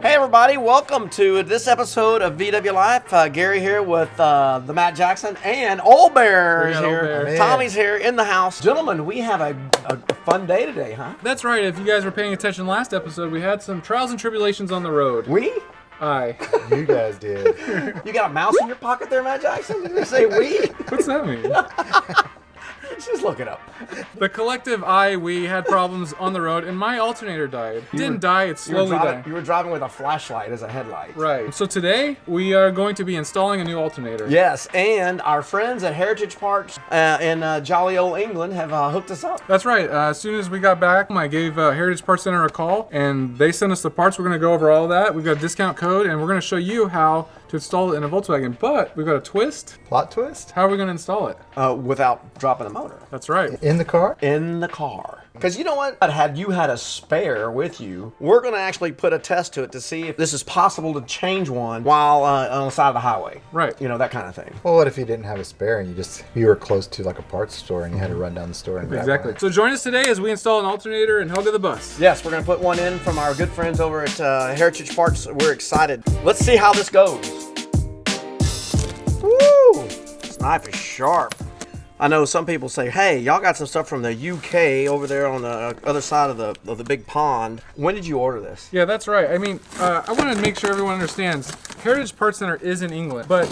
Hey everybody, welcome to this episode of VWLIFE. Gary here with the Matt Jackson and Old Bear is here. Tommy's here in the house. Gentlemen, we have a fun day today, huh? That's right. If you guys were paying attention last episode, we had some trials and tribulations on the road. We? Aye. You guys did. You got a mouse in your pocket there, Matt Jackson? Did you say we? What's that mean? Just look it up. The collective we had problems on the road, and my alternator died. It didn't die, it slowly died. You were driving with a flashlight as a headlight. Right. So today, we are going to be installing a new alternator. Yes, and our friends at Heritage Parts in jolly old England have hooked us up. That's right. As soon as we got back, I gave Heritage Parts Center a call, and they sent us the parts. We're going to go over all that. We've got a discount code, and we're going to show you how to install it in a Volkswagen. But we've got a twist. Plot twist? How are we going to install it? Without dropping the motor. That's right. In the car? In the car. Because you know what? Had you had a spare with you, we're going to actually put a test to it to see if this is possible to change one while on the side of the highway. Right. You know, that kind of thing. Well, what if you didn't have a spare and you were close to like a parts store and you had to run down the store and grab Exactly. one? So join us today as we install an alternator and hug of the bus. Yes, we're going to put one in from our good friends over at Heritage Parts. We're excited. Let's see how this goes. Woo! This knife is sharp. I know some people say, hey, y'all got some stuff from the UK over there on the other side of the big pond. When did you order this? Yeah, that's right. I mean, I want to make sure everyone understands. Heritage Parts Center is in England, but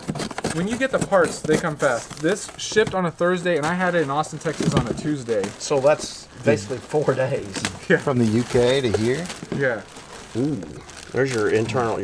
when you get the parts, they come fast. This shipped on a Thursday, and I had it in Austin, Texas on a Tuesday. So that's basically 4 days. Yeah. From the UK to here? Yeah. Ooh. There's your internal,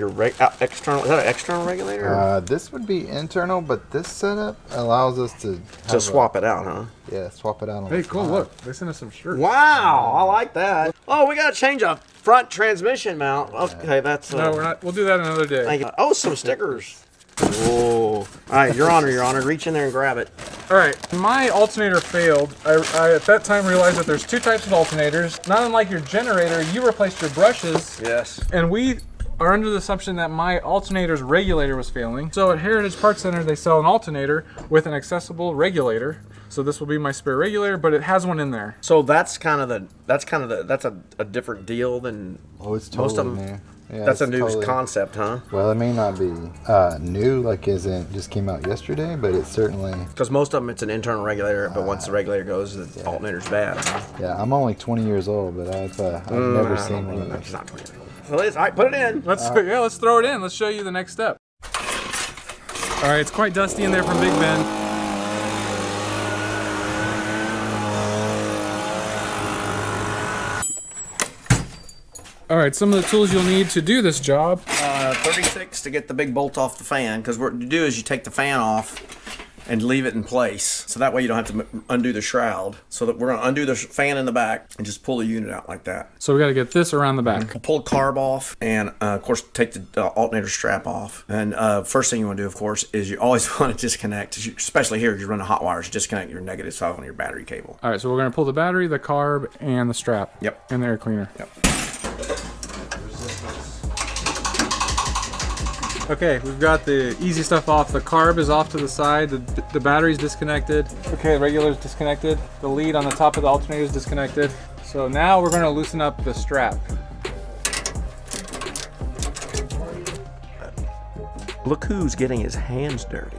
external. Is that an external regulator? This would be internal, but this setup allows us to swap it out, huh? Yeah, swap it out. Hey, cool, look. They sent us some shirts. Wow, I like that. Oh, we got to change a front transmission mount. Okay, that's... No, we're not. We'll do that another day. Oh, some stickers. Whoa. All right, Your Honor. Reach in there and grab it. All right, my alternator failed. I at that time realized that there's two types of alternators. Not unlike your generator, you replaced your brushes. Yes. And we are under the assumption that my alternator's regulator was failing. So at Heritage Parts Center, they sell an alternator with an accessible regulator. So this will be my spare regulator, but it has one in there. So that's a different deal than it's most of them. New. Yeah, that's a new totally concept, huh? Well, it may not be new, like as in just came out yesterday, but it's certainly... Because most of them, it's an internal regulator, but once the regulator goes, the alternator's bad. Huh? Yeah, I'm only 20 years old, but I've never seen one of those. It's not 20 years old. So all right, put it in. Let's throw it in. Let's show you the next step. All right, it's quite dusty in there from Big Ben. All right, some of the tools you'll need to do this job. 36 to get the big bolt off the fan, because what you do is you take the fan off and leave it in place. So that way you don't have to undo the shroud. So that we're gonna undo the fan in the back and just pull the unit out like that. So we gotta get this around the back. We'll pull the carb off and of course take the alternator strap off. And first thing you wanna do, of course, is you always wanna disconnect, especially here if you're running hot wires, disconnect your negative side on your battery cable. All right, so we're gonna pull the battery, the carb, and the strap. Yep. And the air cleaner. Yep. Okay, we've got the easy stuff off. The carb is off to the side. The battery's disconnected. Okay, the regulator's disconnected. The lead on the top of the alternator is disconnected. So now we're going to loosen up the strap. Look who's getting his hands dirty.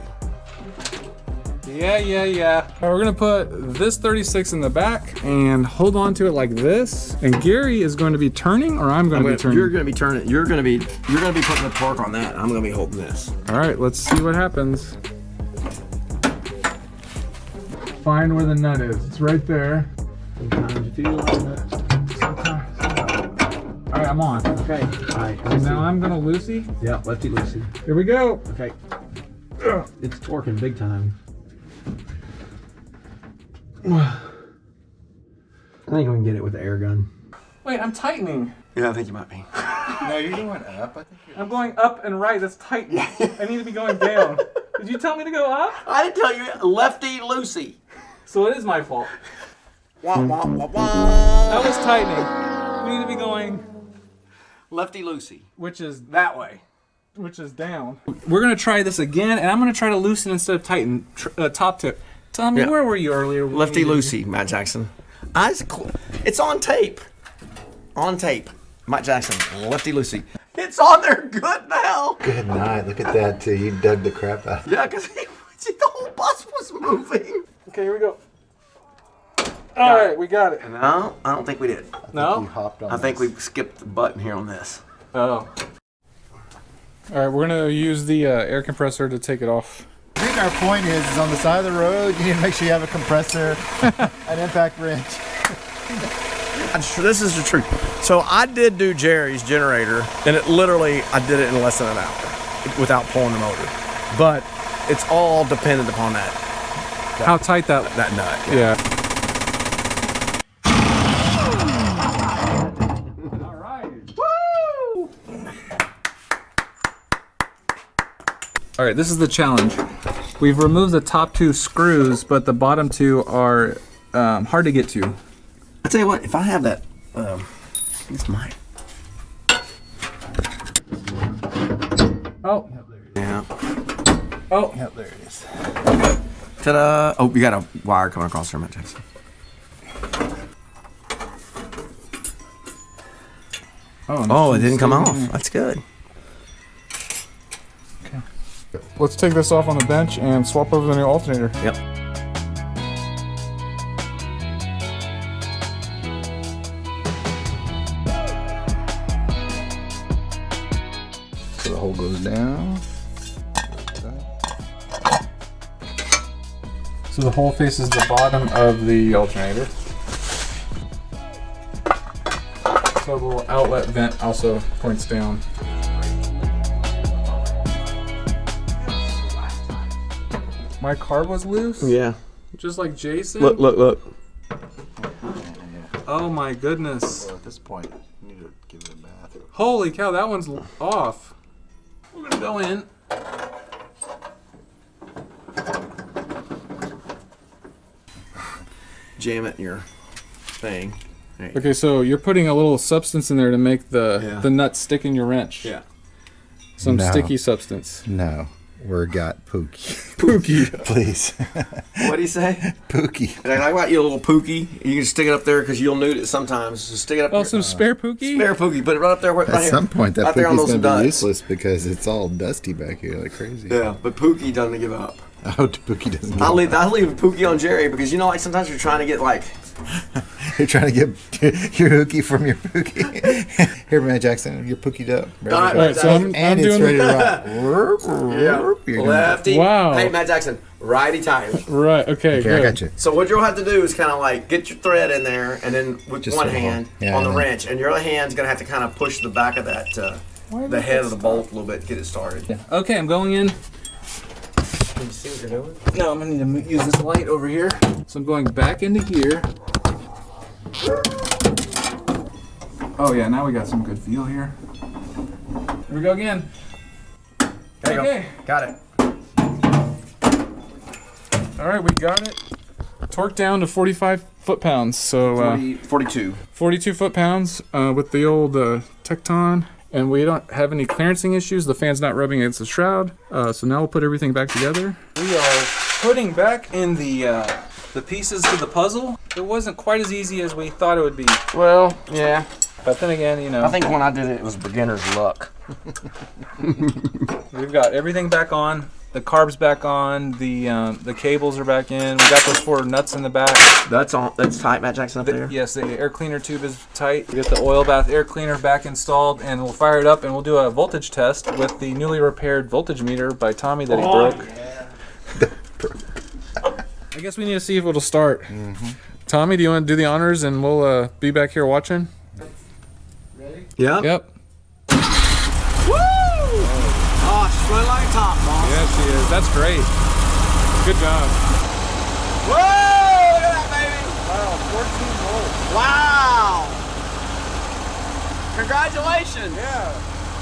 Yeah. All right, we're gonna put this 36 in the back and hold on to it like this. And Gary is going to be turning, or I'm going to be turning. You're going to be turning. You're going to be putting the torque on that. I'm going to be holding this. All right, let's see what happens. Find where the nut is. It's right there. Sometimes you feel like that. All right, I'm on. Okay. All right. And now I'm gonna loosey. Yeah, lefty loosey. Here we go. Okay. It's torquing big time. I think we can get it with the air gun. Wait, I'm tightening. Yeah, I think you might be. No, you're going up. I think I'm going up and right. That's tight. I need to be going down. Did you tell me to go up? I didn't tell you. Lefty loosey. So it is my fault. Wah, wah, wah, wah. That was tightening. We need to be going lefty loosey. which is That way. which is down. We're gonna try this again, and I'm gonna try to loosen instead of tighten. Top tip. Tommy, where were you earlier? Lefty loosey, Matt Jackson. It's on tape. On tape. Mike Jackson, lefty loosey. It's on there good now. Good night. Look at that too. You dug the crap out. Yeah, because the whole bus was moving. Okay, here we go. All right, we got it. No, I don't think we did. No? You hopped on I think this. we skipped the button here on this. Oh. All right, we're gonna use the air compressor to take it off. I think our point is on the side of the road, you need to make sure you have a compressor, an impact wrench. This is the truth. So I did do Jerry's generator, and it literally, I did it in less than an hour without pulling the motor. But it's all dependent upon that How tight that nut. Yeah. All right, this is the challenge. We've removed the top 2 screws, but the bottom 2 are hard to get to. I tell you what, if I have that, it's mine. Oh. Yeah. Oh. Yep, there it is. Ta-da! Oh, you got a wire coming across there, Matt Jackson. Oh, it didn't come off. That's good. Let's take this off on the bench and swap over the new alternator. Yep. So the hole goes down. So the hole faces the bottom of the alternator. So the little outlet vent also points down. My carb was loose? Yeah. Just like Jason? Look. Oh my goodness. So at this point, you need to give it a bath. Holy cow, that one's off. We're gonna go in. Jam it in your thing. Right. Okay, so you're putting a little substance in there to make the nut stick in your wrench. Yeah. Some No. sticky substance. No, we're got Pookie. Pookie. Please. What do you say? Pookie. And I like you a little Pookie. You can stick it up there because you'll nude it sometimes. So stick it up Oh, there. some spare Pookie? Spare Pookie. Put it right up there. Right At here. some point, that Right there on Pookie's those going to be nuts. useless because it's all dusty back here like crazy. Yeah, but Pookie doesn't give up. Oh, Pookie doesn't. I leave Pookie on Jerry because like sometimes you're trying to get like. You're trying to get your hookie from your Pookie. Here, Matt Jackson, you're Pookied up. Ready All right, to go. Alright, so I'm And it's doing ready to rock. You're doing Lefty. Wow. Hey, Matt Jackson, righty tighty. Right, okay, Okay, good. I got you. So what you'll have to do is kind of like get your thread in there, and then with Just one so hand yeah, on the yeah. wrench, and your other hand's gonna have to kind of push the back of that, the head of the bolt a little bit, to get it started. Okay, I'm going in. Can you see what you're doing? No, I'm gonna need to use this light over here. So I'm going back into gear. Oh yeah, now we got some good feel here. Here we go again. There you Okay. go. Got it. All right, we got it. Torque down to 45 foot-pounds. So 42. 42 foot-pounds with the old Tecton. And we don't have any clearancing issues. The fan's not rubbing against the shroud. So now we'll put everything back together. We are putting back in the pieces to the puzzle. It wasn't quite as easy as we thought it would be. Well, yeah. But then again, you know. I think when I did it, it was beginner's luck. We've got everything back on. The carb's back on. The cables are back in. We got those 4 nuts in the back. That's on. That's tight, Matt Jackson, up there. Yes, the air cleaner tube is tight. We got the oil bath air cleaner back installed, and we'll fire it up and we'll do a voltage test with the newly repaired voltage meter by Tommy that he broke. I guess we need to see if it'll start. Tommy, do you want to do the honors and we'll be back here watching? Yeah. Yep. Woo! Oh, she's running like a top, boss. Yeah, she is. That's great. Good job. Whoa! Look at that, baby. Wow, 14 volts. Wow! Congratulations! Yeah.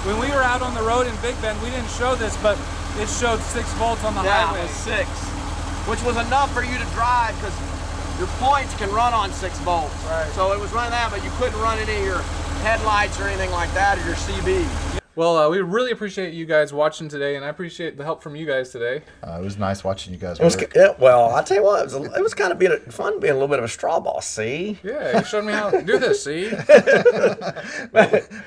When we were out on the road in Big Bend, we didn't show this, but it showed 6 volts on the Yeah, highway. it was 6, which was enough for you to drive because your points can run on 6 volts. Right. So it was running that, but you couldn't run any of your headlights or anything like that or your CB. Well, we really appreciate you guys watching today, and I appreciate the help from you guys today. It was nice watching you guys It was, work. well, I tell you what, it was kind of fun being a little bit of a straw boss. See? Yeah, you showed me how to do this. See?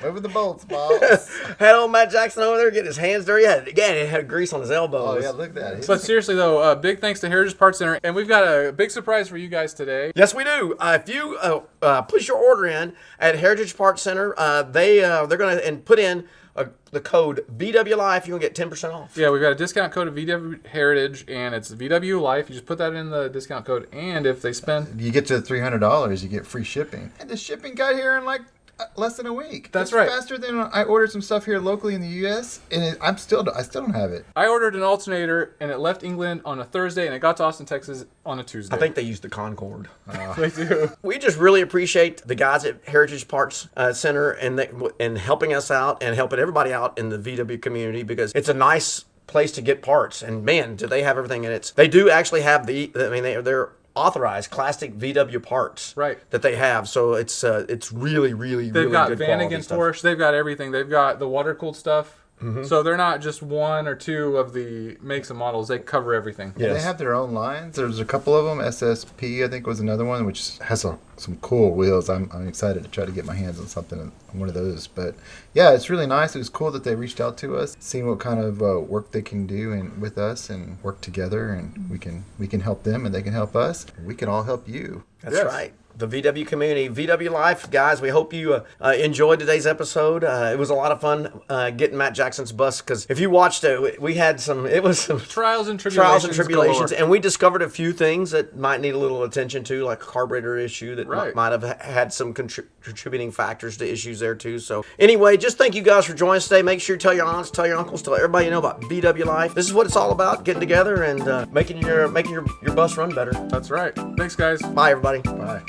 Over the bolts, boss. Had old Matt Jackson over there getting his hands dirty. He had grease on his elbows. Oh, yeah, look at that. But seriously though, big thanks to Heritage Parts Center, and we've got a big surprise for you guys today. Yes, we do. If you push your order in at Heritage Parts Center, they're going to put in the code VWLIFE. You're going to get 10% off. Yeah, we've got a discount code of VW Heritage, and it's VWLIFE. You just put that in the discount code, and if they spend... You get to $300, you get free shipping. And the shipping got here in like less than a week. That's right. Faster than I ordered some stuff here locally in the U.S. and I still don't have it. I ordered an alternator, and it left England on a Thursday, and it got to Austin, Texas on a Tuesday. I think they use the Concorde. They do. We just really appreciate the guys at Heritage Parts Center and helping us out and helping everybody out in the VW community, because it's a nice place to get parts. And man, do they have everything in it. They do actually have they're authorized classic VW parts that they have, so it's really They've got good Van quality and stuff. Porsche. They've got everything. They've got the water cooled stuff. So they're not just one or two of the makes and models. They cover everything. Yes. They have their own lines. There's a couple of them. SSP, I think, was another one, which has some cool wheels. I'm excited to try to get my hands on something, one of those. But yeah, it's really nice. It was cool that they reached out to us, seeing what kind of work they can do with us and work together, and we can help them and they can help us. We can all help you. That's right. The VW community, VW Life, guys. We hope you enjoyed today's episode. It was a lot of fun getting Matt Jackson's bus, because if you watched it, we had some trials and tribulations galore. And we discovered a few things that might need a little attention to, like a carburetor issue that might have had some contributing factors to issues there too. So anyway, just thank you guys for joining us today. Make sure you tell your aunts, tell your uncles, tell everybody you know about VW Life. This is what it's all about: getting together and making your bus run better. That's right. Thanks, guys. Bye, everybody. Bye.